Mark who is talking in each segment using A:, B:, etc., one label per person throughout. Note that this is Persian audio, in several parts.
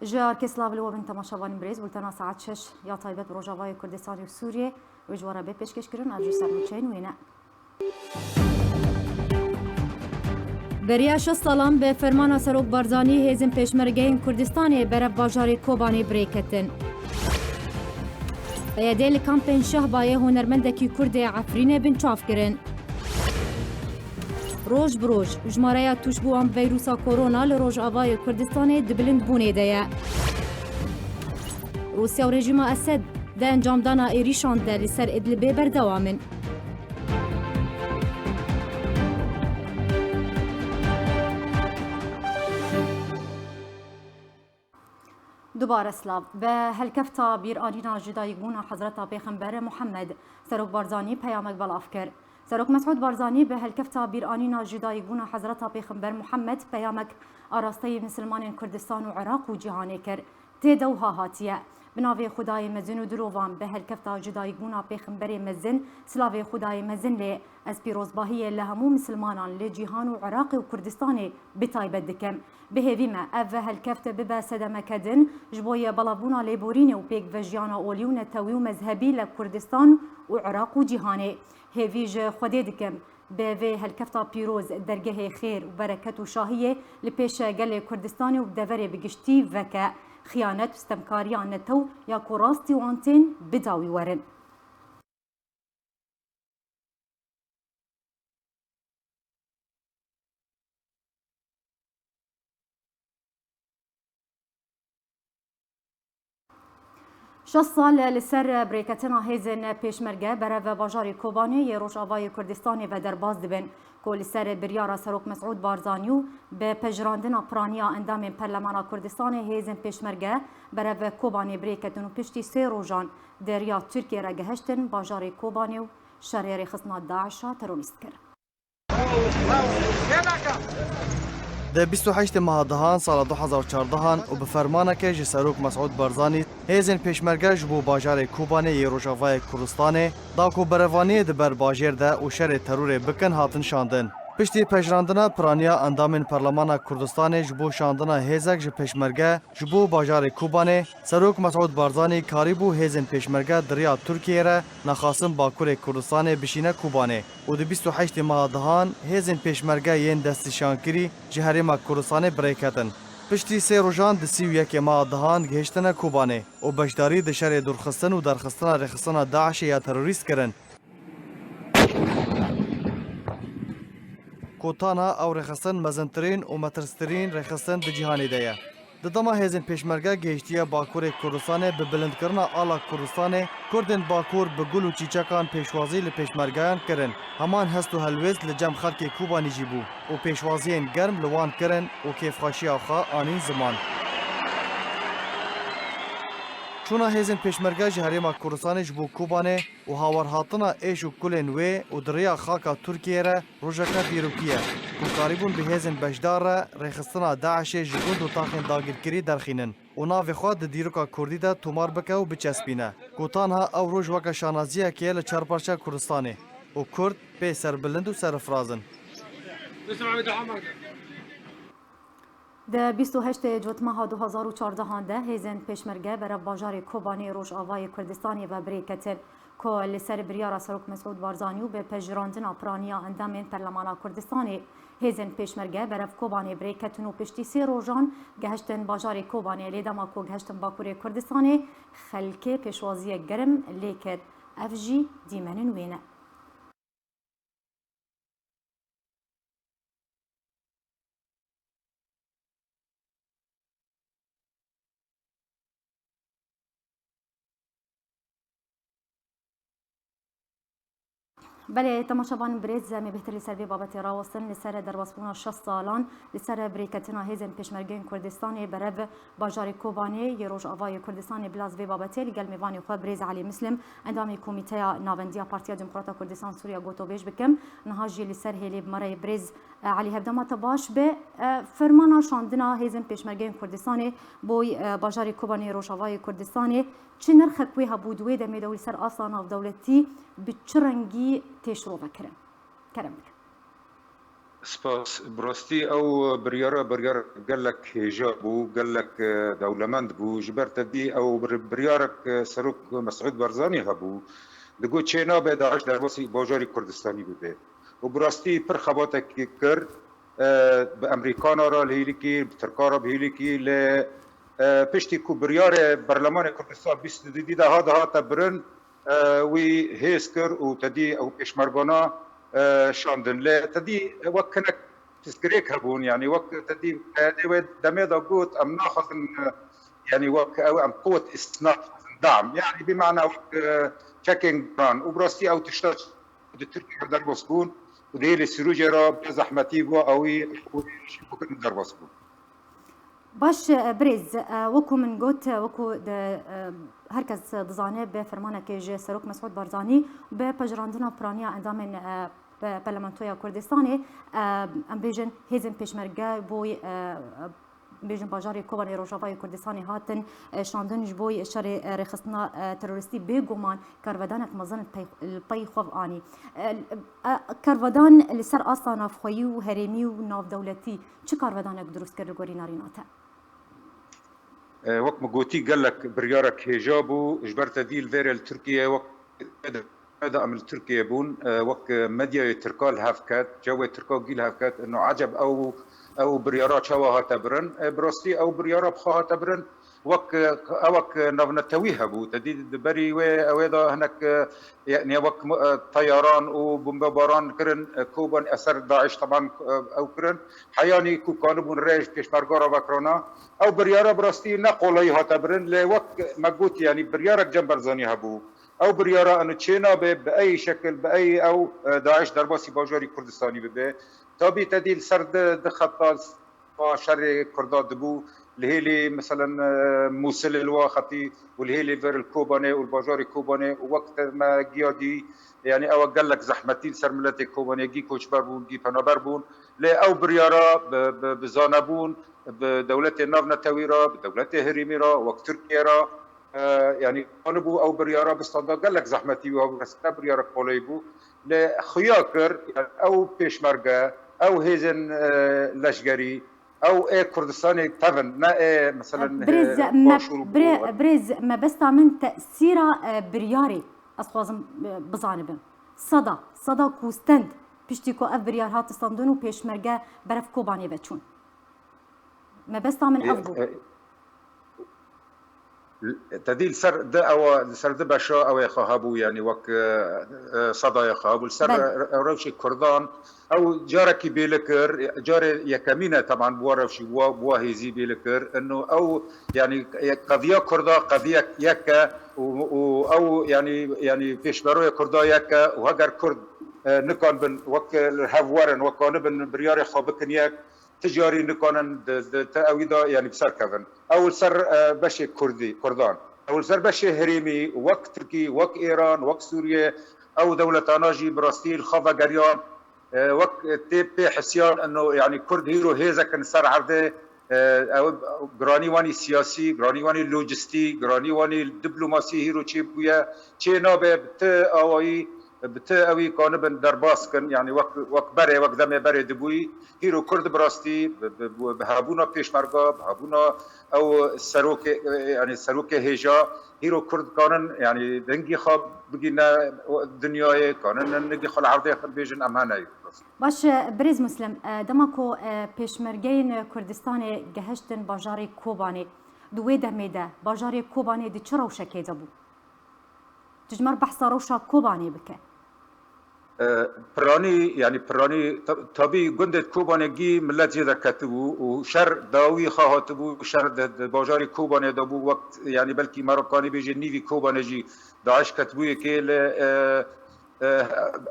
A: جار كسلاف لو بن تماشاوان بريز بولتنا ساعات 6 يا طيبات بروجافاي كردستان وسوريا وجوارا بي بيشكش كرن ارجو سرمچين وينا بریا 6 سالان به فرمان سروک بارزانی هیزم پیشمرگین کردستان برف باجاری کوبانی بریکتن. بیادیل کامپین شهبای هنرمندکی کرد عفرین بن چاف کرن. روز بروز جماره توشبوان ویروسا کرونا لروج آوای کردستان دبلند بونه دیا. روسیا و رژیم اسد ده انجام دانا ایریشان ده لسر ادلبه بردوامن. دوباره سلاف به هلکفتا بیر آلینا جدایگون حضرت پیغمبر محمد سروک بارزانی پیامک بلاف کرد. سروک مسعود بارزانی به هلکفتا بیر آلینا جدایگون حضرت پیغمبر محمد پیامک آراسته مسلمان کردستان و عراق و جهانی کرد. تیدوها هاتیه بناوی خدای مزن و دروان به هلکفتا جدایگون پیغمبر مزن سلاوی خدای مزن لی از پیروزباهی لهمو مسلمانان لی جهان و عراق و کردستان بتایبت دکم به هیوی ما او هلکفت ببا سدمکدن جبوی بلابونا لیبورین و پیک وجیانا اولی و نتوی و مذهبی لکردستان و عراق و جهان هیوی ج خودی دکم به وی هلکفتا پیروز درگه خیر و برکت و شاهیه لپیش گل کردستان و دوره بگشتی وکه خیانت و استمکاریان نتو یا کراستی و آنتین بداوی ورن. شش سال لسر بریکتنا هیزن پیشمرگه برای باجاری کوبانی یه روش آوای کردستانی و در باز دبن که لسر بریارا سروک مسعود بارزانیو به پجراندن پرانیا اندام پرلمان کردستان هیزن پیشمرگه برای کوبانی بریکتن و پشتی 3 روزان دریا ترکیه را گهشتن باجاری کوبانی و شریر خصنا داعش تروریست کرد.
B: ده 28 ماه دهان سال 2014 و به فرمانک جی سروک مسعود بارزانی هیزن پیشمرگه جبو باجار کوبانه ی روجاوای کردستان داکو بروانی ده بر باجر ده و شر ترور بکن هاتن شاندن. پشتی پجراندنا پرانیا اندام پارلمان کردستان جبو شاندنا هیزک جی پیشمرگه جبو باجار کوبانه سروک مسعود بارزانی کاریبو هیزن پیشمرگه دریا ترکیه را نخاسم باکور کردستان بشینه کوبانه و ده 28 ماه دهان هیزن پیشمرگه ین دستشان کری جهرما کردستان بریکتن. پشتی 3 روزان ده 31 ماه دهان گهشتن کوبانه و بشداری ده شر درخستن و درخستن رخصتن داعش یا تروریست کرن. کوتانا او رخصتن مزنترین و مترسترین رخصتن ده جهانی ده. دما هیزن پیشمرگه گهشتیه باکور کردستان به بلند کرنا آلا کردستان کردن باکور به گل و چیچکان پیشوازی لپیشمرگیان کرن. همان هست و هلویز لجم خلق کوبانی جیبو و پیشوازیین گرم لوان کرن و کیفخاشی آخا آنین زمان. چونا هیزن پیشمرگه جهرما کردستان جبو کوبانه و هاور هاتنا ایش و کلین وی و دریا خاکا ترکیه را روژکا بیروکیه که قریبون به هیزن بشدار را ریخستنا داعش جگوند و تاخین داگیرکری درخینن و ناوی خواه ده دیروکا کردی ده تومار بکه و بچسبینه که تانها او روژ وکا شانازیه که لچرپرچه کردستانه و کرد پی سربلند و سرفرازن.
A: ده 28 جوت ماه 2014 ده هیزن پیشمرگه برای باجار کوبانی روش آوای کردستانی و بریکتن که لسر بریارا سروک مسعود بارزانیو به پجراندن پرانیا اندام پرلمان کردستانی هیزن پیشمرگه برای کوبانی بریکتن و پشتی 3 روزان گهشتن باجار کوبانی لیدما کو گهشتن باکور کردستانی خلک پیشوازی گرم لیکر افجی دیمنن وینه. بله تماشاوان بريز می بهتر لسر بی بابت راوستن لسر درباسبونا 6 سالان لسر بریکتنا هیزن پیشمرگین کردستان برای باجار کوبانی ی روج آوای کردستان بلاز بی بابت لگل میوانی خو بريز علی مسلم اندامی کمیته ناوندیا پارتیا دموکرات کردستان سوریا گوتو بیش بکم نهاجی لسر هلی مره بريز علی هبدما تباش به فرمان شاندنا هیزن پیشمرگین کردستان بوی باجار کوبانی روج آوای کردستان چه نرخ کوی هبودوی دمی دولی سر آسان و دولتی بچرنگی تشرو بکرم. کرم بکن.
C: سپاس براستی او بریار قال لك هجابو قال لك دولمند بو جبرت دي او بريارك سروك مسعود برزاني هبو دگو چینا به داعش در وسی باجاری کردستانی بوده و براستی پر خباتك کر به امریکانا را لهیلی کی ترکا را بهیلی کی ل پشتی کو بریار برلمان کردستان 22 ده تبرن وی هیسکر و تدی او پشمرگانا شاندن لا تدي وكنك تسكريك هبون يعني وقت تدي دميدا قوت ام ناخذ يعني وك او ام قوه استناف دعم يعني بمعنى وك تشيكينج بران وبراستي او تشتغل تركيا در بسكون ودي السروجه را زحمتي بو اوي شكون در بسكون
A: باش بريز وكو من قوت وكو هركز دزانه بفرمانه كيجي سروك مسعود بارزاني بپجراندنا برانيا اندام برلمانتويا كردستاني ام بيجن هيزن پشمرگه بوي بيجن باجاري كوباني روجافاي كردستاني هاتن شاندنج بوي شر رخصنا ترورستي بيغومان كارفدانك مزن البي خوف اني كارفدان لسر اصلا نافخوي و هرمي و ناف دولتي چه كارفدانك دروست كر غوري ناريناته
C: وقت مقوتي قال لك بريارك هجابو اجبرت ديل فيرل تركيا وقت هذا أمل تركيا بون وقت مديا تركال هافكات جو تركال جيل هافكات إنه عجب أو بريارات شواها تبرن براستي أو بريارة بخاها تبرن وقت نفتويها بو تديد بري وهذا هناك يعني وقت طيران وبومباران كرن كوبان أثر داعش طبعا أو كرن حياني كو كانوا بون ريج كشمرجارا وكرونا أو بريارة براستي نقوليها تبرن لوقت مقوت يعني بريارة جنبرزانيها بو او بريارة انه تشينا باي شكل باي او داعش درباسي باجاري كردستاني ببه تابي تديل سرد دخطال شر كردات دبو الهيلي مثلا موصل الواخطي والهيلي فير الكوباني والباجاري كوباني ووقت ما جيادي يعني او قال لك زحمتي سرملتي كوباني جي كوش بربون جي بنابربون لا او بريارة بزانبون بدولة النافنا تاويرا بدولة هريميرا وقت تركيا يعني قانبو او بريارة بستاندار قال لك زحمتي بس بريارة قوليبو لخياكر يعني او بيشمرقة او هيزن لشجري او ايه كردستاني تفن نا ايه مثلا
A: بريز ما بس من تأثير برياري اصوازم بزانبم صدا كوستند بيشتيكو اف بريار هات استاندون و بيشمرقة برف كوباني بچون ما بس من افضل
C: تديل سر ده او سر ده بشا او خهابو يعني وك صدا خهابو سر روشي كردان او جاركي بيلكر جار يكمينه طبعا بوروشي بوهيزي بيلكر انه او يعني قضيه كردا قضيه يكا او يعني بيشبرو كردا يكا وهجر كرد نكون بن وك هافورن وكان بن برياري خابكن يك تجاري نكونن تأويدا يعني بسر كفن أول سر بشي كردان أول سر بشي هريمي وقت تركي وقت إيران وقت سوريا أو دولة ناجي براستيل خافا قريان وقت تيب حسيان أنه يعني كرد هيرو هيزا كان سر عرضه أو جراني واني سياسي جراني واني لوجستي جراني واني دبلوماسي هيرو تشيبويا تشينابه بتأوي بتأوي كانبن درباس كان يعني وقت بري وقت دم بري دبوي هيرو كرد براستي بهابونا بيشمرقا بهابونا او سروك يعني سروك هيجا هيرو كرد كانن يعني دنجي خاب بقينا دنياي كانن نجي خل عرضي بيجن امانه
A: باش بريز مسلم دمكو بيشمرقين كردستان جهشتن باجاري كوباني دوي دميده باجاري كوباني دي چرا وشكي دبو تجمر بحث روشا كوباني بك
C: براني طبي جندت كوبانيجي ملت زيادة كتبو وشر داوي خاطبو شر باجاري كوباني دابو وقت يعني بلكي ماروكاني بيجي نيفي كوبانيجي داعش كتبو كيل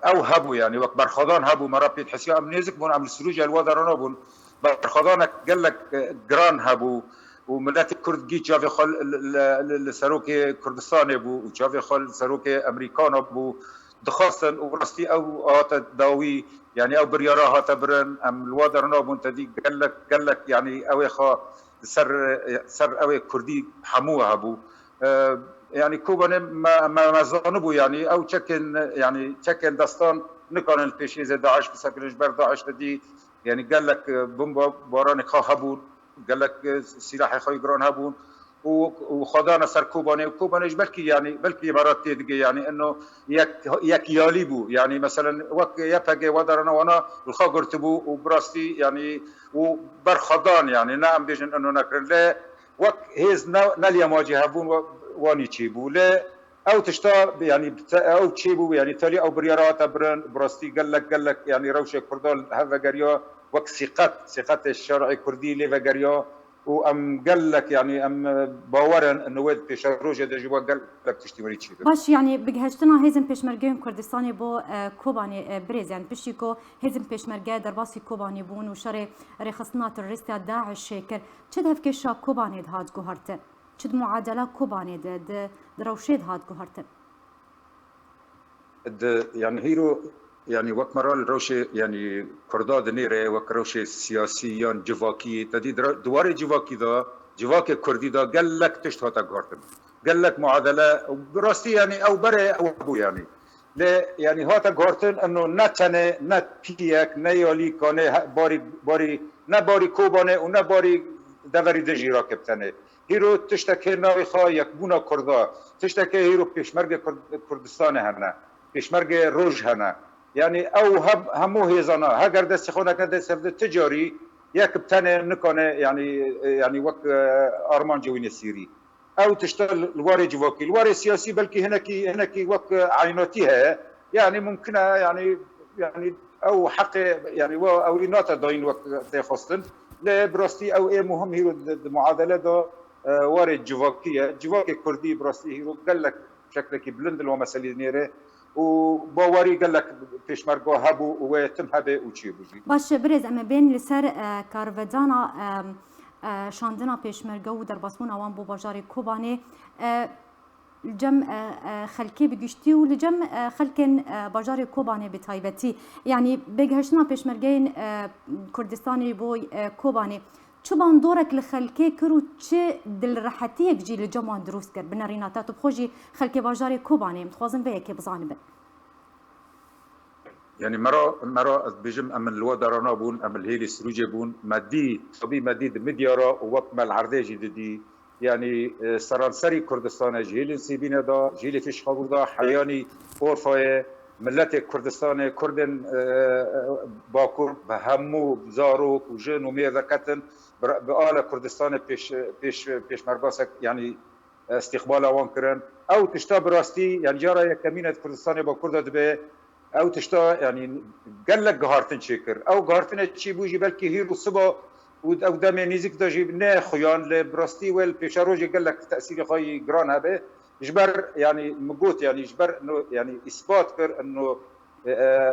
C: او هبو يعني وقت برخضان هبو مرابيت حسيا ام نيزك بون عم السروجة الوادرانو بون برخضانك قال لك جران هبو وملات الكرد جي جافي خل السروكي كردستان بو وجافي خل سروكي امريكان بو دخاصن وراستي او داوي يعني او بريارها تبرن ام الوادر نابون تدي قال لك يعني او خا سر او كردي حموها بو يعني كوبان ما زانبو يعني او تشكن يعني تشكن داستان نكان البيشيز داعش بسكر جبر داعش دي يعني قال لك بومبا باران هبون قال لك سلاح خوي جران هبون وخدانا سر كوباني وكوبانيش بلكي مرات تيدقي يعني انه يك ياليبو يعني مثلا وك يبقى ودرنا وانا الخاقر تبو وبراستي يعني وبرخدان يعني نعم بيجن انه نكرن لا وك هيز ناليا ماجي هبون واني تشيبو لا او تشتا يعني او تشيبو يعني تالي او بريارات برن براستي قال لك يعني روشه كردال هذا قريا وك ثقه الشرع الكردي لي قريا وام قال لك يعني ام باورن انه واد بيشروجه دجوا قال لك تشتي تشي
A: باش يعني بجهشتنا هزم بيشمرگه كردستاني بو كوباني بريز يعني بشيكو هزم بيشمرگه درباسي كوباني بون وشر رخصنا تروريستا داعش شكر چد هفكشا كوباني هاد گوهرت چد معادله كوباني د دروشيد هاد گوهرت
C: يعني هيرو يعني وقت مرال روشه يعني كردا دنيره وقت روشه سياسيان جواكي تدي دواري جواكي دا جواكي كردي دا قال لك تشت هاتا قارتن قال لك معادله براستي يعني او بري او ابو يعني لا يعني هاتا قارتن انه نتنه نتيك نيالي كانه باري نباري كوبانه ونباري دوري دجيرا كبتنه هيرو تشتكي ناوي خا يكبونا كردا تشتكي هيرو بيشمرگ كردستان هنا بيشمرگ روج هنا يعني او همو هيزانا هاگر دست خونه کنه دست تجاری یک بتنه نکنه يعني وقت ارمان جوين السيري او تشتغل الواري جواكي الواري سياسي بلكي هناكي وقت عيناتيها يعني ممكن يعني او حق يعني او ناتا داين وقت تخصن لا براستي او ايه مهم هي المعادله ده واري جواكي كردي براستي هي قال لك شكلك بلند لو مسألة نيره وباوري قال لك بيشمرگو هبو وتم هبه وشي بوجي
A: باش برز اما بين لسر كارفدانا شاندنا بيشمرگو ودرباسمون اوان بو باجاري كوباني الجم خلكي بگشتي ولجم خلكن باجاري كوباني بتايبتي يعني بگهشنا بيشمرگين كردستاني بو كوباني چوبان دورك لخلكي كرو چه دل راحتيك جي لجمان دروس كر بناريناتات بخوجي خلكي باجاري كوباني متخوازن بيه كي بزانبه
C: يعني مرة بيجم ام الودرانا بون ام الهيلي سروجي بون مادي صبي مادي مديارا ووقت ما العرداجي دي يعني سرانسري كردستان جيل سيبينا دا جيل فيش خابور دا حياني اورفاي ملت كردستان كردن باكور بهمو بزاروك وجن وميذكتن بآل كردستان پیش مرباسك يعني استقبال اوان كرن او تشتا براستي يعني جارة كمينة كردستان با كردة دبي او تشتا يعني قال لك قهارتن شكر او قهارتن تشي بوجي بلكي هيرو صبا او دامي نيزك دا جيب نه خيان لبراستي ويل بيشاروجي قال لك تأثير خاي جران هبه جبر يعني مقوت يعني جبر انه يعني اثبات كر انه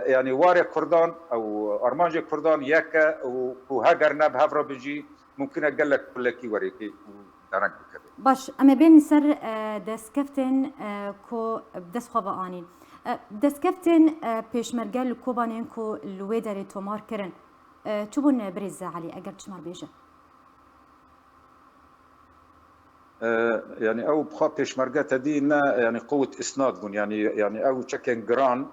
C: يعني واري كردان او ارمانجي كردان ياكا وهاجر ناب هافرا بيجي ممكن اقول لك كلكي وريكي ودرنك كده
A: باش اما بين سر دسكفتن كو بدسخوا بانين دسكفتن بيشمرگل كوبانين كو الويدري تومار كرن تشوبون بريز علي اگر تشمار بيجه
C: يعني او بخا بيشمرگه تدي يعني قوه اسناد بون يعني او تشكن جران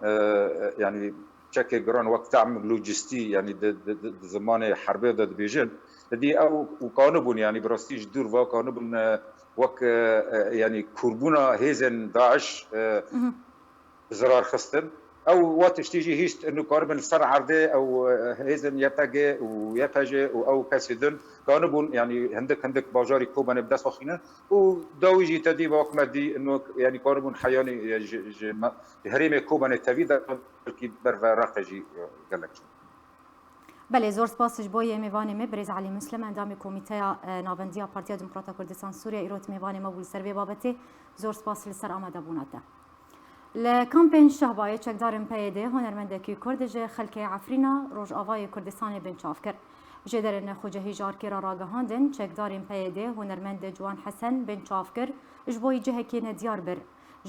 C: يعني تشكن جران وقت تعمل لوجستي يعني زمان حربيه ضد بيجن دي او وقانون يعني براستيج دور وقانون وك يعني كربونا هيزن داعش زرار خستن او وقت تيجي هيست انه قاربن السر عرضه او هيزن يبتاجي ويبتاجي او كاسدن قانون يعني عندك باجاري كوبان بداس وخينا وداويجي تدي وقت مدي انه يعني قانون حياني هريم كوبان التفيد كي برفرقجي قال لك
A: بله زور سپاسش بوی میوانی مبرز علی مسلم اندام کمیته ناوندی پارتیا دموکرات کردستان سوریه ایروت میوانی مبول سروی بابتی زور سپاس لسر آمده بوناته لکامپین شهبای چکدارم پیده هنرمندکی کردج خلک عفرینا روز آوای کردستان بن چافکر جدرن خوجهی جارکی را راگهاندن چکدارم پیده هنرمند جوان حسن بن چافکر جبوی جهکی ندیار بر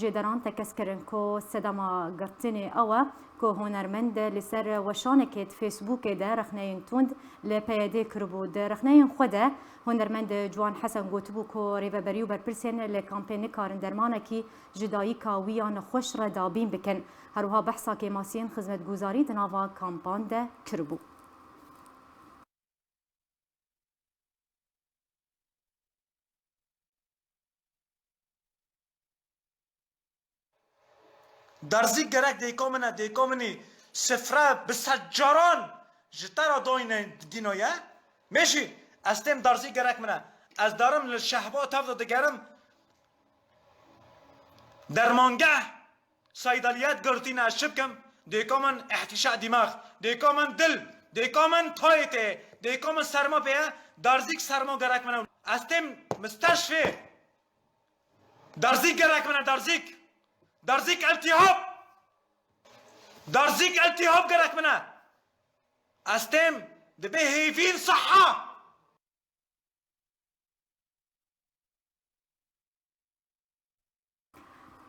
A: جدران تکسکرن کو سدما گرتن اوا کو هنرمند لسر وشانکت فیسبوک ده رخنین توند لپیاده کربو ده رخنین خوده هنرمند جوان حسن گوتبو کو ریوبریو برپرسن لکامپین کارن درمانکی جدایی کاویان خوش را دابین بکن هروها بحثا که ماسین خدمت گزاری دناوا کامپان ده کربو
D: درزی گرک دیکومنی سفره بسجاران جترا دوین دینویه میشی استم درزی گرک منه از دارم لشهبا تفضل دگرم درمانگه صیدلیت گرتین از شبکم دیکومن احتشاء دماغ دیکومن دل دیکومن تایته دیکومن سرما پیه درزیک سرما گرک منه استم مستشفی درزی گرک منه درزيك التهاب قالك منه استم دبي هيفين صحة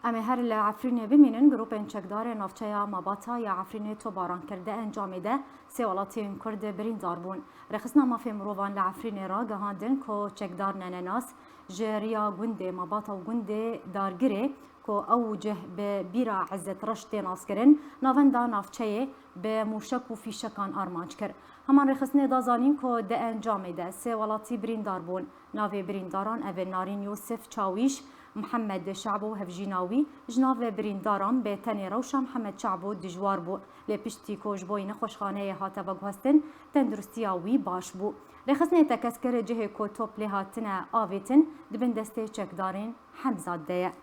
A: اما هر لعفرین بمینن گروپن چکدار نافچه ماباتا یا عفرین تو باران کرده انجام ده سوالاتین کرد بریندار بون رخصنا ما في مروان لعفرین را گهاندن کو چکدار ننناس جریا گنده ماباتا و گنده دارگره کو اوجه به بیرا عزت رشت ناسکرن ناوندا نافچه به موشک و فیشکان آرمانج کرد همان رخصنه دازانین کو ده انجام ده سوالاتی بریندار بون ناوی برینداران اول نارین یوسف چاویش محمد شعبو هفجیناوی جناو برینداران به تنی روشا محمد شعبو دجوار بو لپشتی کوش بوی نخوشخانه هاتا بگوستن تندرستیاوی باش بو رخصنه تکسکر جه کو توپ لهاتن آویتن دبن دسته چکدارین حمزاد ده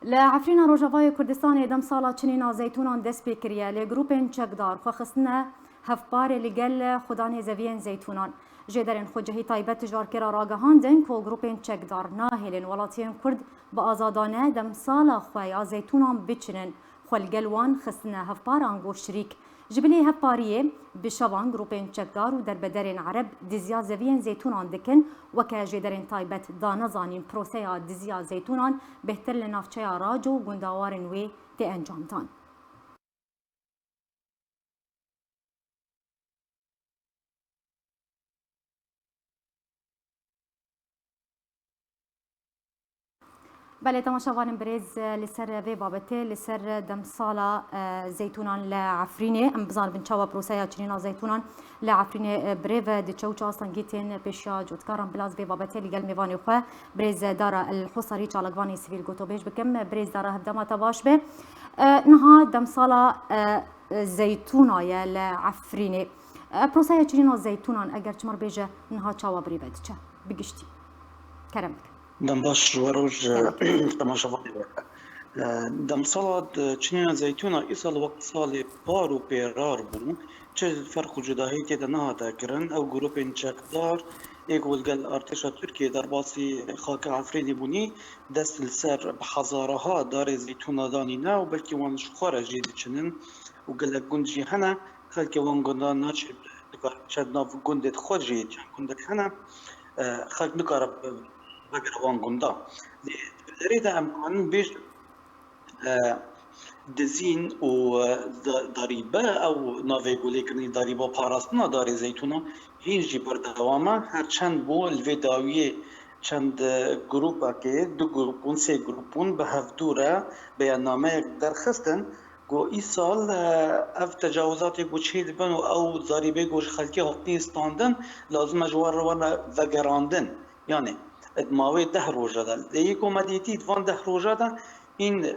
A: لعفرین روجاوای کردستان دم سالا چنینا زیتونان دست بکریه لگروپین چکدار خوخصنه هفبار لگل خدان زوین زیتونان جدرین خجهی تایبت تجار کرا راگهاندن کو گروپین چکدار ناهلین ولاتین کرد با آزادانه دم سالا خواه زیتونان بچنن خلگلوان خصنه هفبار انگو شریک جبلی هفباریه بشوان گروپین چکدار و در بدرین عرب دزیا زوین زیتونان دکن وکه جدرین تایبت دانزانین پروسیا دزیا زیتونان بهتر لنافچه راجو گنداوارن وی تی انجامتان. بله تماشاوان برز لسر وی بابته لسر دم سالا زیتونان لعفرینه ام بزار بنچاوا پروسیا چنینا زیتونان لعفرینه بریو دچوچ اصلا گیتین پیشا جوتکارم بلاز وی بابته لگل میوانی خو برز دارا الحصری چالگوانی سیویل گوتوبیش بکم برز دارا هفدما تباش به نها دم سالا زیتونا لعفرینه پروسیا چنینا زیتونان اگر چمر بیجه نها چاوا بری بدچه بگشتی کرم
E: دم باش روج تماشاوانی دم سالاد چنین زیتونا ایسال وقت سال بارو پیرار بون چه فرق جداهی که نه تکرن او گروپ چکدار یک ولگل ارتش ترکیه در باسی خاک عفرینی بونی دست لسر بحزارها دار زیتونا دانی نه و بلکه وانش خارج جدید چنین و گل گنجی هنه خلک وان گندان ناچ چند ناف گندت خود جدید گندک هنه خلک نکاره بگروان گندا دارید امکان بیش دزین و ضریبه او ناوی گولی کنی ضریبه پاراستنا داری زیتونا هیچی بردوامه هر چند بو الویداوی چند گروپا که دو گروپون سه گروپون به هفدوره بیاننامه درخستن گو ای سال اف تجاوزات گوچید بن و او ضریبه گوش خلکی هفتی استاندن لازم جوار روان وگراندن یعنی ادماوی 10 روزه دل دیگه مدیتی دوان 10 روزه دل این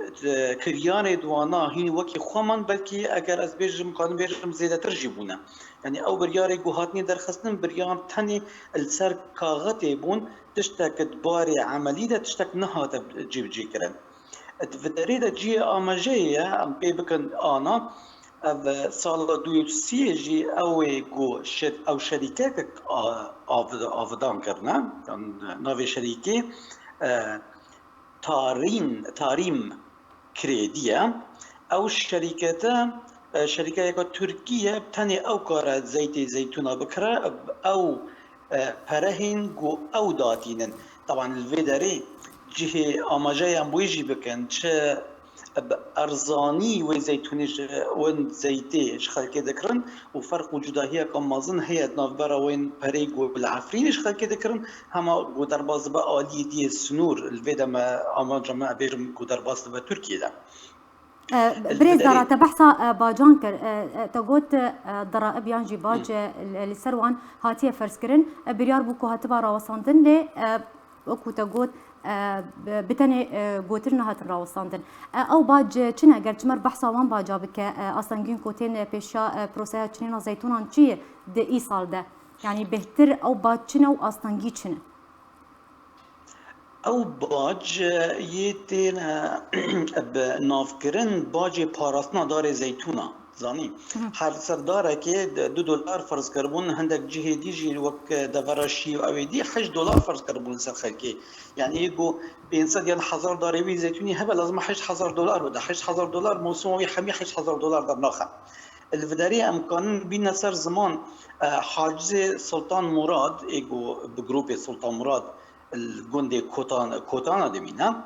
E: کریان دوانا هین وکی خومن بلکه اگر از بیشتر مقدم بیشتر زیاده تر جیبونه یعنی او بریاری گوهاتنی درخستن بریار تنی السر کاغتی بون تشتک دباری عملی ده تشتک نهات جیب جی کرن اتفدری جی آماجیه ام پی بکن آنا او سال 2030 جی او گو شد او شریکه که آفدان کرنه نوی شریکی تاریم کریدیه او شریکت شركة تركيا بتاني أو كارا زيت زيتونة بكرة أو فرهين جو أو داتينن طبعا الفيدري جهة أماجايا بويجي بكن أرزاني وزيتونيش وين زيتي شخالكي ذكرن وفرق وجودها هي كمازن هي نافبرا وين بريغو بالعفرينش خالكي ذكرن هما قدرباز بقى آلية دي السنور الفيدا ما أماجا ما بيرم قدرباز بتركيا ده
A: بريز دارا تبحثا باجان كر تقوت ضرائب يانجي باج السروان هاتيه فرسكرن بريار بوكو هاتبا راوساندن لي وكو تقوت بتني قوترنا هات راوساندن او باج چنا اگر چمر بحثا وان باجا بك اصلا كوتين بيشا بروسيا چنينا زيتونان چي ده اي سال ده يعني بهتر او باج چنا و اصلا چنا
E: او باج یتین بنافکرین باج پاراستنا دار زیتونا زانی هر سرداره که $2 فرض کربون هندک جهدی جی وک دورشی و اویدی $8 فرض کربون سر خلکی یعنی یگو بینصد یاد $1000 وی زیتونی هبه لازم $8,000 بده $8,000 موسومی حمی $8,000 در ناخه الفداري امكان بينا سر زمان حاجز سلطان مراد ايجو بجروب سلطان مراد الجندي كوتانا دمينا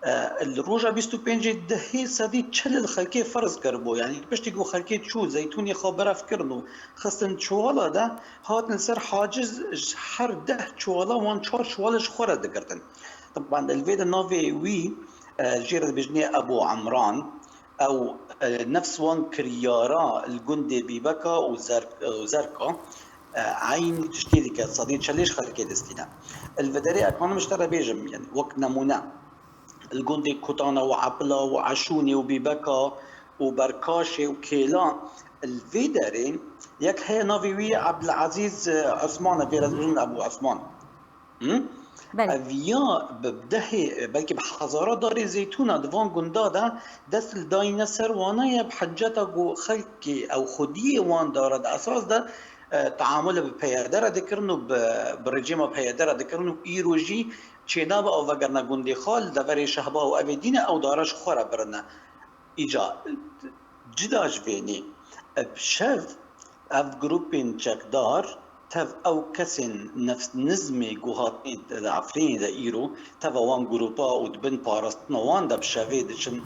E: الروجا 25 دهي سدي تشل الخلكي فرض كربو يعني باش تيجو خلكي تشو زيتوني خبره فكرنو خاصن شوالا ده هات نسر حاجز حر ده شوالا وان شار شوالش خورا دكرتن طبعا الفيدا نوفي وي جيرد بجني ابو عمران او نفس وان كريارا الجندي بيبكا وزركا عين تشتري كصديق شليش خلكي دستينا الفدري اكون مشترى بيجم يعني وقت نمونه الجندي كوتانا وعبلا وعشوني وبيبكا وبركاشي وكيلان الفيدري ياك هي نافيوي عبد العزيز عثمان بيرزون ابو عثمان افيا ببدهي بلكي بحزارة داري زيتونة دفان قندادا دست الداينة سروانا يا بحجتا جو خلقي او خدية وان دارد اساس دا تعامل بپیادر دکرنو برجیم پیادر دکرنو ایروجی چینا با او وگرنا گندی خال دوری شهبا و اویدین او دارش خورا برنا ایجا جداش بینی بشف اف گروپین چکدار تف او کسین نفس نظمی گوهاتنی عفرینی دا ایرو تف وان گروپا و دبن پارستنا وان دا بشفه دچن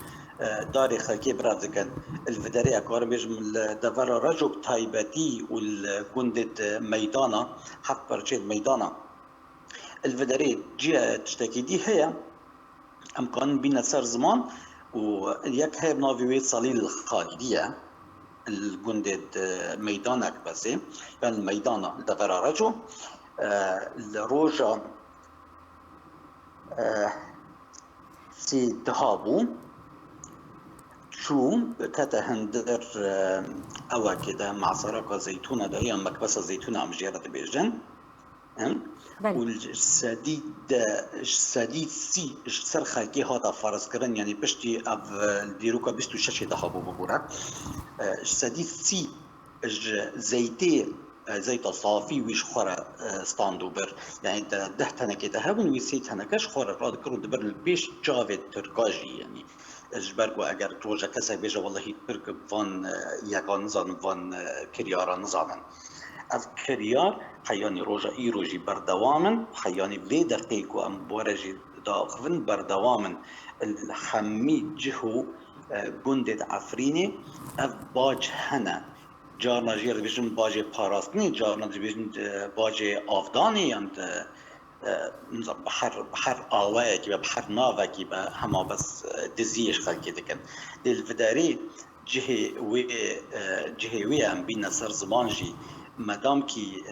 E: داري خلكي برازكن الفدري اكار بيجم الدفر رجب تايبتي والجندة ميدانا حق برشيد ميدانا الفدري جي تشتكي دي هي امكان بينا سر زمان وياك هي بنافيوي صليل الخالدية الجندة ميدانا بسي يعني الميدانا الدفر رجب الروجا سي دهابو شو كتهندر أوا كده مع سراقة زيتونة ده هي مكبسة زيتونة عم جيرة بيجن والسديد سي سرخة كي هذا فارس كرن يعني بشتي أف ديروكا بستو شاشة دهابو ببورا السديد سي زيتي زيت صافي ويش خورا ستاندو بر يعني ده تنكي دهابن ويسيت هنكش خورا راد كرون دبر البيش جافي تركاجي يعني جبرگو اگر روزا کسی بیجه والله ترک وان یکان نزان وان کریارا نزانن از کریار حیانی روزا ای روزی بردوامن حیانی وی دقیقو ام بورجی داخفن بردوامن الحمی جهو گندد عفرینی اف باج هنه جارنا جیر بیشن باج پاراستنی جارنا بیشن باج آفدانی یند بحر آوائي كي بحر نافا كي هما بس دزيش خلقي دكن للفداري جهي وي ام بينا سر زمان جي مدام كي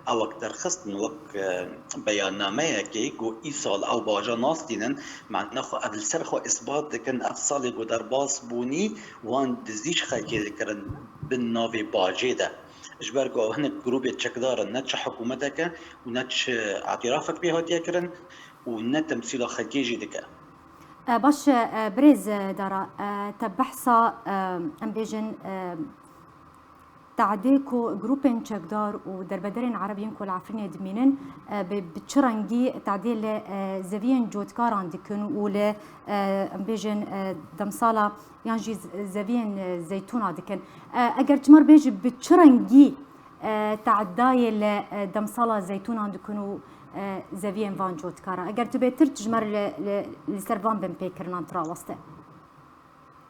E: اوك درخستن وك بياننامه كي جو ايصال او باجا ناس دينن معناه خو قبل سرخو اثبات دكن افصال جو درباس بوني وان دزيش خلقي دكن بالنافي باجي ده جبرگو هنك جروب تشكدار نتش حكومتك ونتش اعترافك بها تيكرن ونت تمثيل خلقي جدك
A: باش بريز دارا تبحثا ام بيجن تعديكو جروبين شكدار ودربدرين عربيين كل عفرين دمينن بتشرنجي تعديل زفين جودكار عندكن ولا بيجن دمصالة يانجي زفين زيتون عندكن اگر تمر بيجي بتشرنجي تعدايل دمصالة زيتون عندكن زفين فان جودكارا اگر تبيتر تجمر لسرفان بن بيكرنان تراوسته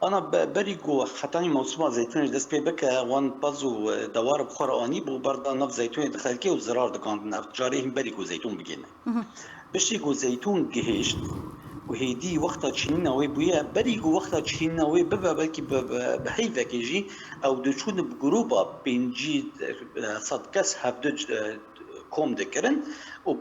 E: أنا بريجو حتى موسم زيتون دست بيبك وان بازو دوار بخور آني بو بردا نف زيتون دخل كي وزرار دكان نف جاريهم بريجو زيتون بجينا بشيجو زيتون جهشت وهيدي وقتها تشيننا وي بويا بريجو وقتها تشيننا وي ببا بلكي بهيفا كيجي أو دشون بجروبا بينجي صد كاس هبدج كوم دكرن و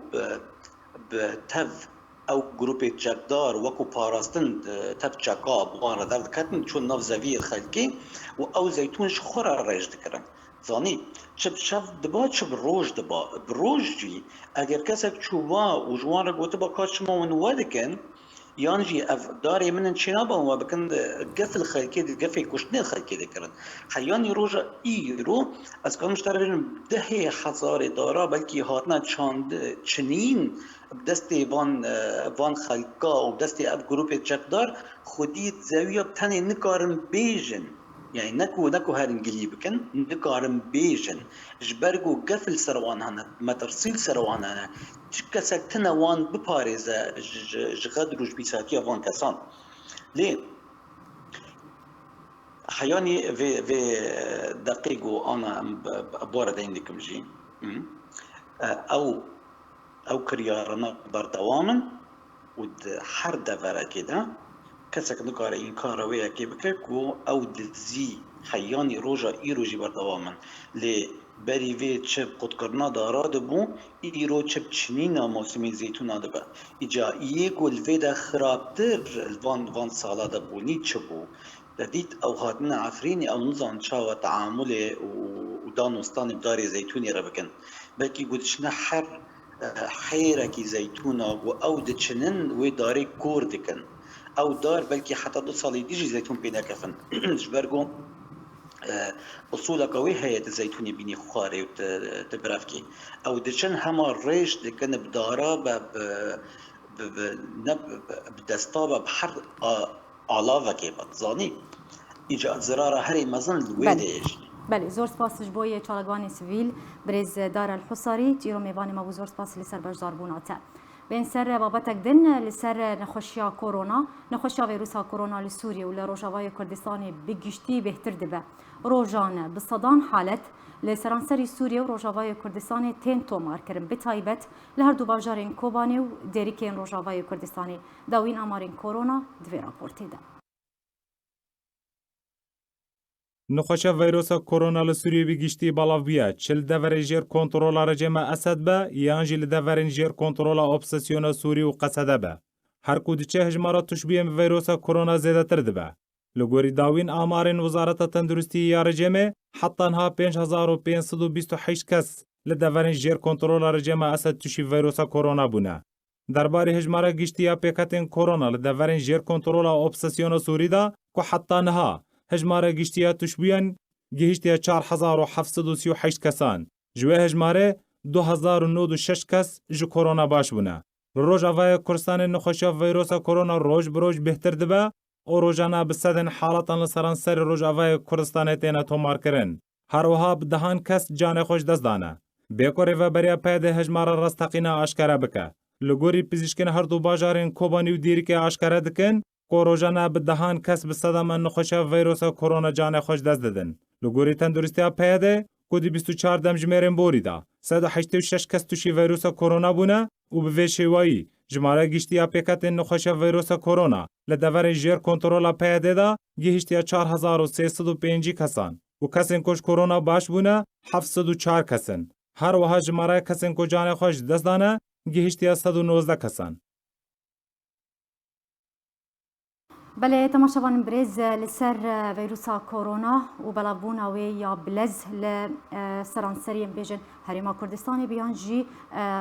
E: بتف او جروب جدار وكو باراستن تب چکا بوان در دکتن چون نف زویر خلکی و او زیتونش خورا رج دکرن زانی چب شف دبا چب روش دبا بروش جی اگر کسک چوبا و جوان را گوته با کاچما و نوا دکن یانجی اف داری منن چینا با و بکن گفل خلکی گفل کشتنه خلکی دکرن حیانی روژا ای رو از کامش تر ده هزار دارا بلکی هاتنا چاند چنین بدستی وان خلقا و بدستی اب گروپ چقدار خودی زاویه تنی نکارم بیجن يعني نكو هارنجلي بكن نكارم بيجن جبرجو قفل سروان هنا ما ترسيل سروان هنا تكسك تنوان بباريزا جغدروج بيساتيا وان كسان ليه حياني في دقيقو انا بورد عندكم جي او كريارنا بردواما ود حرد فرا كده كسك نكار إنكار ويا كيبكو أو دزي حياني روجا إيروجي بردواما لي بري في تشب قد كرنا داراد بو إيرو تشب تشنينا موسمي زيتونا دبا إجا إيقو الفيدا خرابتر الفان صالا دبو نيتشبو لديت أو هاتنا عفريني أو نظام شاوة تعاملي ودانوستاني بداري زيتوني ربكن بلكي قدشنا حيركي زيتونا أو دتشنن ويداري كوردكن او دار بلكي حتى 2 سال يجي زيتون بينا كفن جبرجو اصول قوي هي الزيتون بيني خواري وتبرافكي او دشن هما ريش كان بدارا بدستابه بحر علاوه كي بتزاني اجا زراره هري مزن الويدش
A: بله زور سپاس جبوی چالگوانی سویل برز دار الحصاري تيرو ميواني ما زور سپاس لسر بجدار بوناته بين سر بابتك دن لسر نخشيا كورونا نخشيا فيروسا كورونا لسوريا ولا روجاواي كردستاني بگشتي بهتر دبه روجانا بصدان حالت لسرانسري سوريا وروجاواي كردستاني تين تومار كرم بتايبت لهر دو باجارين كوباني وديريكين روجاواي كردستاني داوين امارين كورونا دوي راپورتي ده
F: نخوشه ویروس کرونا لسوریه بگیشتی بالاویه چل دورنجیر کنترل رجم اسد به یانجی لدورنجیر کنترل اپسیسیون سوری و قصده به هر کودچه هجمارات تشبیه ویروس کرونا زیاده تر به لگوری داوین آمارین وزارت تندرستی یا رجمه حتی انها 5528 کس لدورنجیر کنترل رجم اسد تشی ویروس کرونا بونه درباره هجمارات گیشتی یا پیکتین کرونا لدورنجیر کنترل اپسیسیون سوری دا که حتی انها هجماره گشتیا تشبیان گهشتیا 4738 کسان جوه هجماره 2096 کس جو کرونا باش بونه روز اوای کردستان نخوشیا ویروس کرونا روز بروز بهتر دبه او روزانه بسدن حالتان لسرانسر روز اوای کردستان تینا تومار کرن هر وها بدهان کس جان خوش دست دانه بیکوری و بریا پید هجماره رستقینا آشکاره بکه لگوری پزشکن هر دو باجارین کوبانی و دیری که آشکاره دکن کوروجانا بدهان کس بصدام نخوشه ویروس کرونا جان خوش دست دادن. لگوری تندرستی پیاده کدی 24 دم جمرن بوریدا 186 کس توشی ویروس کرونا بونه و به وشوایی جماره گشتی اپیکت نخوشه ویروس کرونا لدور جیر کنترل پیاده دا گهشتی 4305 کسان و کسین کش کرونا باش بونه 704 کسن. هر وها جماره کسین کو جان خوش دست دانه گهشتی 119 کسان.
A: بله تماشاوان برز لسر فيروسا كورونا وبلابونا ويا بلز لسرانسري بيجن هريما كردستاني بيان جي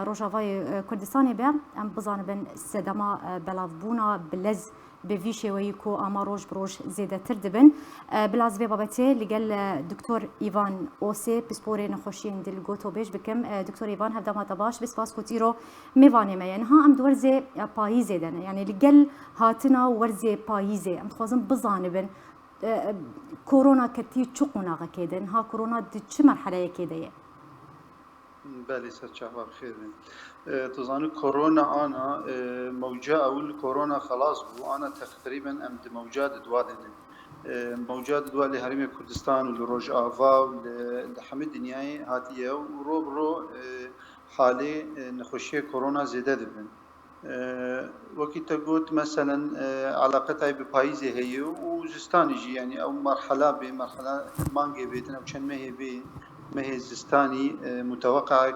A: روجافاي كردستاني بيا ام بزان بن سدما بلابونا بلز بوی شێوەیە کۆ ئاما ڕۆژ بڕۆژ زێدەتر دەبن بلازبێ بابەتێ لەگەل دکتۆر ئیڤان ئۆسێ پسپۆرێ نەخۆشیên dil گۆتۆ bêj bikim دکتۆر ئیڤان هەفدەماتە باش بسپاس ku tîro mêvanê me ye niha em di werzê payîzê de ne yani li gel hatina werzê payîzê em dixwazin bizanibin korona ketî çi qûnaxekê de niha korona di çi merheleyekê de ye
G: بالي سرچاوا بخير تظن كورونا انا موجة او الكورونا خلاص بو انا تقريبا ام موجات دوالين موجات دوال لهرم كردستان ولروج افا ولحمد دنياي هاتيه ورو حالي نخوشيه كورونا زياده دبن وقت تقول مثلا علاقتها ببايزي هي وزستان يجي يعني او مرحله بمرحله مانجي بيتنا وشن ما هي بي مهزستاني متوقع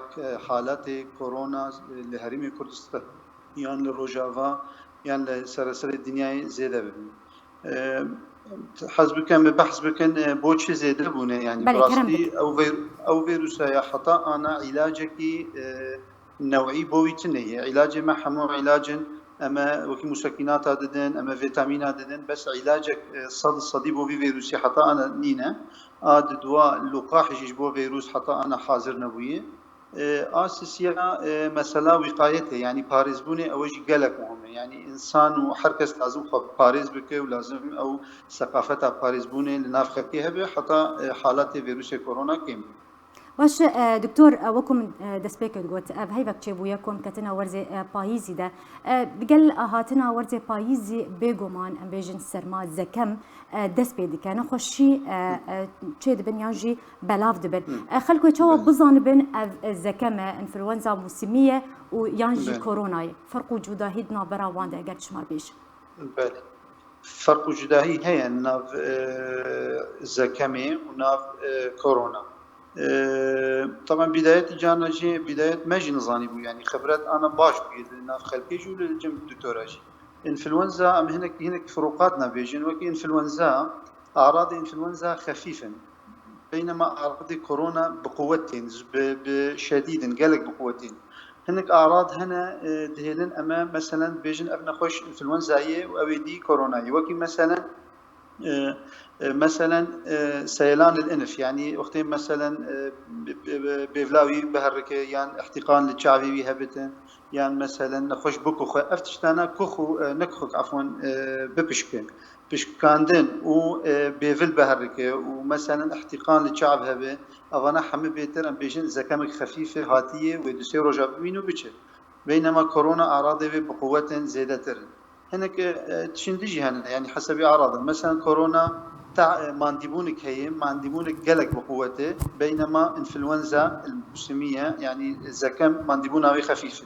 G: حالات كورونا لهرم كردستان يعني لروجافا يعني لسراسر الدنيا زيادة ببن حسب كان بحث بكن بوتش زيادة بونه يعني براستي أو فيروسا يا حتى أنا علاجك نوعي بويتني علاجي ما حمو علاج أما وكي مسكنات عددن أما فيتامين عددن بس علاجك صديب بو فيروسي حتى أنا نينا آد دواء لقاح يجبو فيروس حتى أنا حاضر نبويه آساسيا مسألة وقايته يعني باريز بوني أوجي قلق مهمة يعني إنسان وحركة لازم باريز بكي ولازم أو ثقافة باريز بوني لنافخة كيها حتى حالات فيروس كورونا كيم
A: باش دكتور وكم دسبيك قلت هيبك تشبويا كم كتنا ورزي بايزي ده بقل هاتنا ورزي بايزي بيجومان ام بيجن سرما زكم دسبيدي كان خوشي تشيد بن يانجي بلاف دبن خلكو تشوا بزان بن زكم انفلونزا موسميه ويانجي كورونا فرق وجوده هيدنا برا واندا اگر شمار بيش
G: بالي فرق وجودهي هي ناف زكمي وناف كورونا طبعا بداية جانجي بداية ماجي نظاني بو يعني خبرات أنا باش بيد ناف خلقي جول الجنب الدكتوراجي إنفلونزا أم هناك فروقاتنا بيجن وكي إنفلونزا أعراض إنفلونزا خفيفا بينما أعراض كورونا بقوتين بشديد قلق بقوتين هناك أعراض هنا دهلن أما مثلا بيجن أبنا خوش إنفلونزا وأويدي كورونا وكي مثلا سيلان الانف يعني وقتين مثلا بيفلاوي بهركه يعني احتقان للشعبي بيهبتن يعني مثلا نخش بكو افتشتانا كوخو نكخك عفوا بشكاندن و بيفل بهركه ومثلا احتقان للشعب هبه اوانا حمي بيتر ام بيجن زكامك خفيفه هاتيه ودسي رجا بينو بيچه بينما كورونا اعراضه بقوه زيادتر هناك تشندجي هنا يعني حسب اعراضه مثلا كورونا تاع مانديبونك هي مانديبونك قلق بقوته بينما انفلونزا الموسميه يعني زكام مانديبونها خفيفه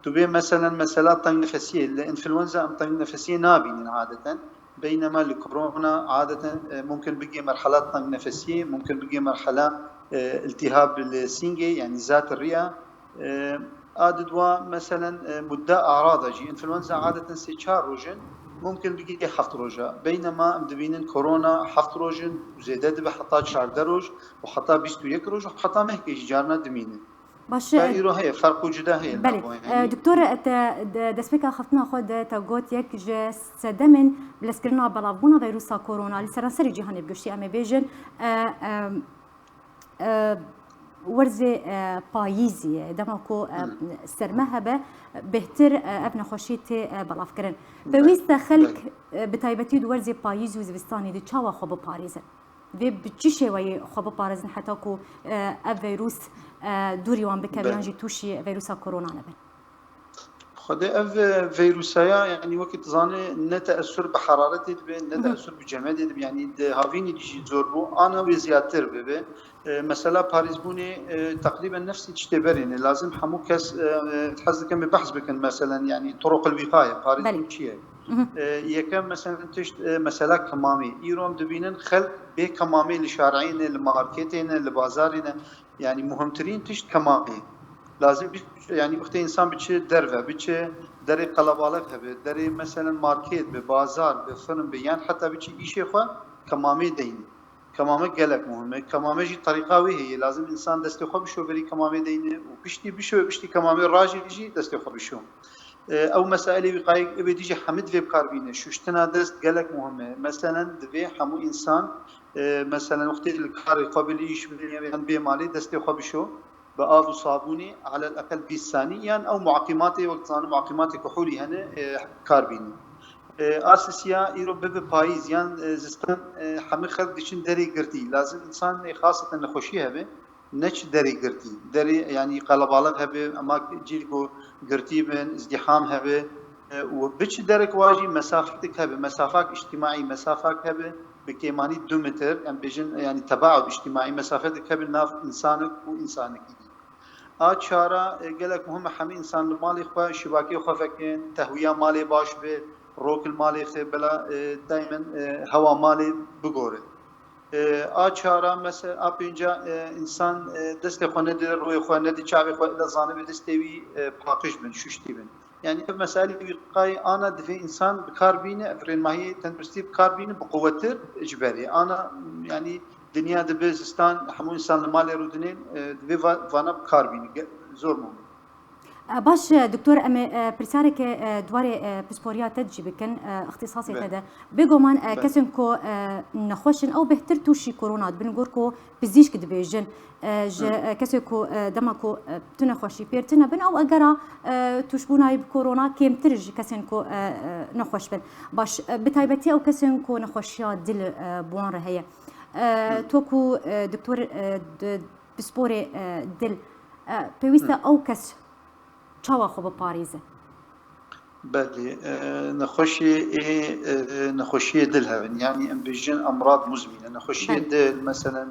G: تبي مثلا مسألة طنج نفسيه الانفلونزا ام طنج نفسيه نابين عاده بينما الكورونا عاده ممكن بقي مرحلات طنج نفسيه ممكن بقي مرحله التهاب السينجي يعني ذات الرئه دوا مثلا مدة أعراض جي إنفلونزا عادة سيشار روجن ممكن بيجي 7 روجا بينما مدبينن كورونا 7 روجن وزيادات بحطها 14 روج وحطها 21 روج وحطها مهكي جارنا دمينه
A: باش
G: فايرو هي فرق وجوده هي
A: بله دكتور دسبيكا خفتنا خود تاغوت يك ج سدمن بلسكرنا بلابونا فيروسا كورونا لسرانسري جهان بگشتي ام بيجن ورزي بايزي دماكو سرمهبه بهتر ابن خوشيتي بلافكرن بويست خلق بتايبتي ورزي بايزي وزبستاني دي تشاوا خو باريزن و بچي وي خو باريزن حتى كو فيروس دوريوان بكريانجي توشي فيروسا كورونا نبن
G: خدي اف فيروسايا يعني وقت ظاني نتاثر بحرارتي نتاثر بجمادي يعني هافيني ديجي زوربو انا وزياتر ببه مثلا باريس بوني تقريبا نفس تشتبرين لازم حمو كاس تحز كم بحث بكن مثلا يعني طرق الوقايه باريس بوني يكم مثلا تشت مثلا كمامي يروم دبينن خلق به كمامي لشارعين الماركتين لبازارين يعني مهمترين تشت كمامي لازم يعني وقت انسان بچه دروه بچه دری قلبالک هبه دری مثلا مارکت به بازار به فرن به یان حتی بچه ایشه خو کمامه دین کمامه گلک مهمه کمامه جی طریقه وی هي لازم انسان دست خو بشو بری کمامه دینه و پشتی بشو پشتی کمامه راجی جی دست خو بشو او مسائل وقایق بدیجی حمد وی بکاربینه شوشتنا دست گلک مهمه مثلا دوی همو انسان مثلا وقتی الکار قابل ایش بیان به مالی دست خو بشو بآب وصابوني على الأقل 20 ثانية أو معقمات وقت معقمات كحولي هنا كاربين أساسيا يرو ببايز يعني زستان حمي خلق دشين دري قرتي لازم إنسان خاصة نخوشيها به نش دري قرتي دري يعني قلبالك هبه أما جيلكو قرتي بين ازدحام هبه وبتش درك واجي مسافتك هبه مسافات اجتماعي مسافات هبه بكيماني 2 متر يعني تباعد اجتماعي مسافتك هبه ناف إنسانك وإنسانك آچارا گلک مهم همه انسان مالی خو شباکی خو فکن تهویه مالی باش به روکل مالی خو بلا دائما هوا مالی بگوره آچارا مثلا اپینجا انسان دست خو ندی روی خو ندی چاوی خو لزانه به دستوی پاکش بن شوشتی بن يعني مسائل وقاي انا دفي انسان بكاربينه افرين ماهي تندرستي بكاربينه بقوتر اجباري انا يعني دنیا د بزستان همون انسان مال رودنین دوی وانا کاربینی زور مهم
A: باش دكتور ام برسارك دواري بسبوريا تجي بكن اختصاصي هذا بيجومان كسنكو نخوشن او بهتر توشي كورونا بنقولكو بزيش كد بيجن كسنكو دمكو تنخوشي بيرتنا بن او اجرا توشبونا بكورونا كيم ترج كسنكو نخوش بن باش بتايبتي او كسنكو نخوشيا دل بوان رهيه توكو دكتور بسبوري دل بيويستا او كس چاوا خو بپاریزه
G: بله نخوشی دل هبن يعني ام بيجن امراض مزمنه نخوشی دل مثلا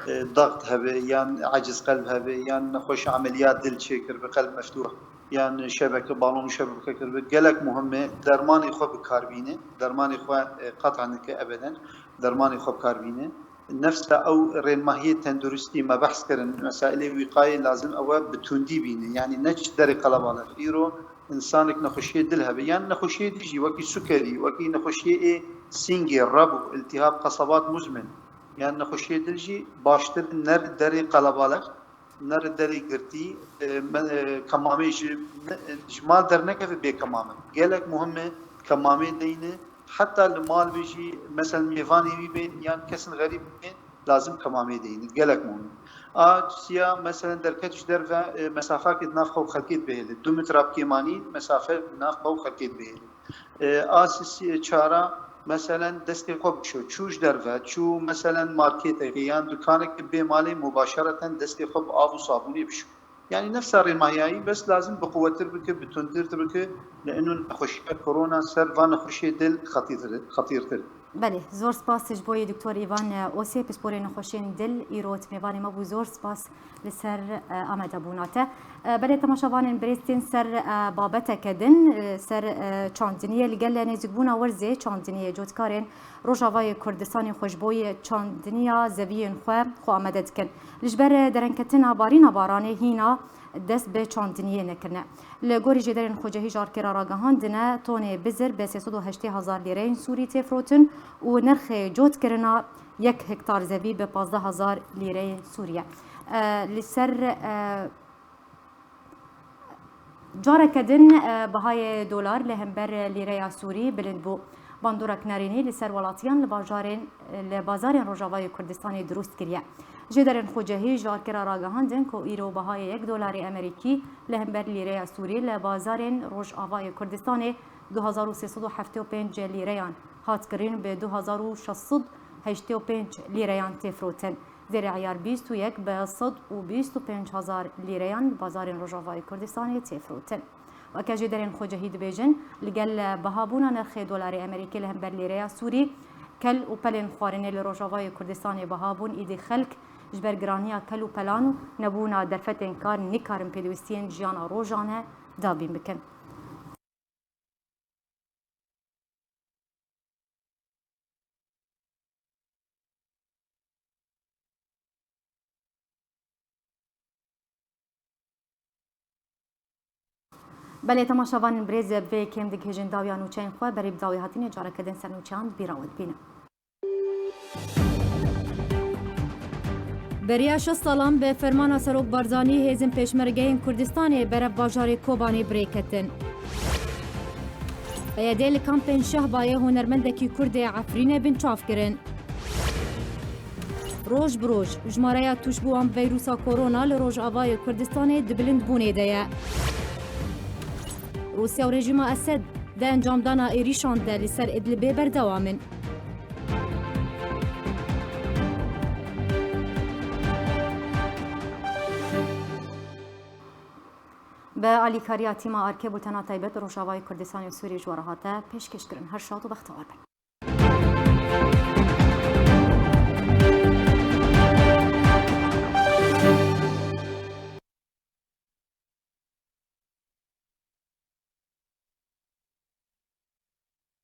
G: ضغط هبه يعني عجز قلب هبه يعني نخوش عمليات دل شكر بقلب مفتوح يعني شبكه بالون شبكه كرب قالك مهمه درمان خو بكاربينه درمان خو قطعا ابدا درمان خو بكاربينه نفس او رنماهيه تندرستي ما بحث كرن مسائل وقايه لازم او بتوندي بينه يعني نش دري قلباله ايرو انسانك نخشيه دلها يعني نخشيه ديجي وكي سكري وكي نخشيه سينجي ربو التهاب قصبات مزمن يعني نخشيه دلجي باشتر نر دري قلباله نر دري قرتي كمامي جمال درنك في بي كمامه قالك مهمه كمامه دينه حتى المال بيجي مثلا ميفاني بين يعني كسن غريب بين لازم كمامي دين قالك مهم سيا مثلا دركتش درفا مسافات نافخو خلقيت بهله 2 متر كيماني مسافه نافخو خلقيت بهله اساسي چارا مثلا دستي خوب شو چوش درفا چو مثلا ماركت يعني دكانك بمالي مباشره دستي خوب آب وصابوني بشو يعني نفس الرماياي بس لازم بقوة تربكه بتندر تربكه لأنه نخشية كورونا سر و نخشية دل خطير تر.
A: بله زور سپاس جبوی دکتر ایوان اوسی پسپوری نخوشین دل ایروت میوانی مبو زور سپاس لسر آمده بوناته بله تماشاوان برستین سر بابت کدن سر چاندنیه لگل نزیک بونا ورزه چاندنیه جوتکارن روجاوای کردستان خوشبوی چاندنیه زوین خو آمده دکن لجبر درنکتنا بارینا بارانه هینا دست به چاندنیه نکرنه لگوری جدرین خوجهی جارکرا راگهاندنه تونه بزر به 380,000 لیره سوری تفروتن و نرخ جوت کرنا 1 هکتار زوی به 15,000 لیره سوریه لسر جاره کدن بهای دلار لهمبر لیره سوری بلند بو باندورک نارینی لسر ولاتیان لبازارین روجاوای کردستان دروست کریه جدرن خوجهی جارکرا راگهاندن که ایرو بهای 1 دلار امریکی لهمبر لیره سوری لبازارین روجاوای کردستان 2375 لیریان هات کرین به 2685 لیریان تفروتن زیر عیار 21 به 125,000 لیریان بازارین روجاوای کردستان تفروتن و که جدرن خوجهی دبیجن لگل بهابونا نرخ دلار امریکی لهمبر لیره سوری کل و پلن خوارنه لروجاوای کردستان بهابون ایدی خلق جبر گرانیا کل و پلانو نبونا درفت انکار نکارم پیدوستین جیانا روجانه دابین بکن بله تماشاوان برز به کم دیگه هجن داویان و چین خواه بریب داوی هاتین جاره کدن سرنوچان بیراود بینه بریا 6 سالان به فرمان سروک بارزانی هیزم پیشمرگه کردستان برف باجار کوبانی بریکتن ئەیەدێ لە کامپێن شەهبایە هونەرمەندێکی کوردێ عەفرینێ بن چاوکردن. ڕۆژ برۆژ ژمارەیە توشبووان ڤەیروسا کۆرۆنا لە ڕۆژئاوای کوردستانê di bilindbûnê de ye. Rûsya û rejîma Esed di encamdana êrîşan de li ser Idlibê berdewam in. Bi alîkariya tîma Arkê bûtena taybet Rojavayê Kurdistanê û Sûriyê ji we re hate pêşkêşkirin. Her şad û bextewar bin.